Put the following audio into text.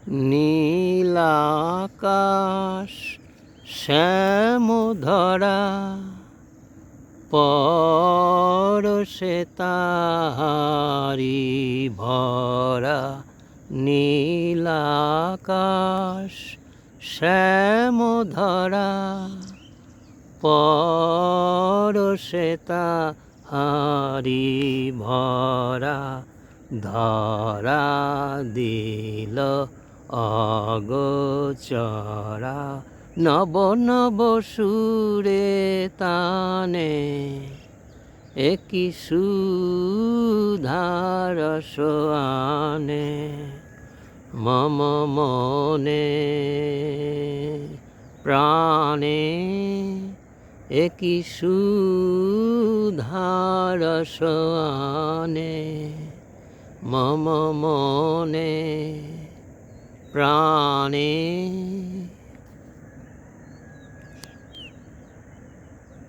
নীলাকাশ শ্যামধরা পরশে তারি ভরা। নীলাকাশ শ্যামধরা পরশে তারি ভরা। ধরা দিল অগোচরা নব নব সুরে তানে। একি সুধারস আনে মম মনে প্রাণে। একি সুধারস আনে মম মনে প্রাণে।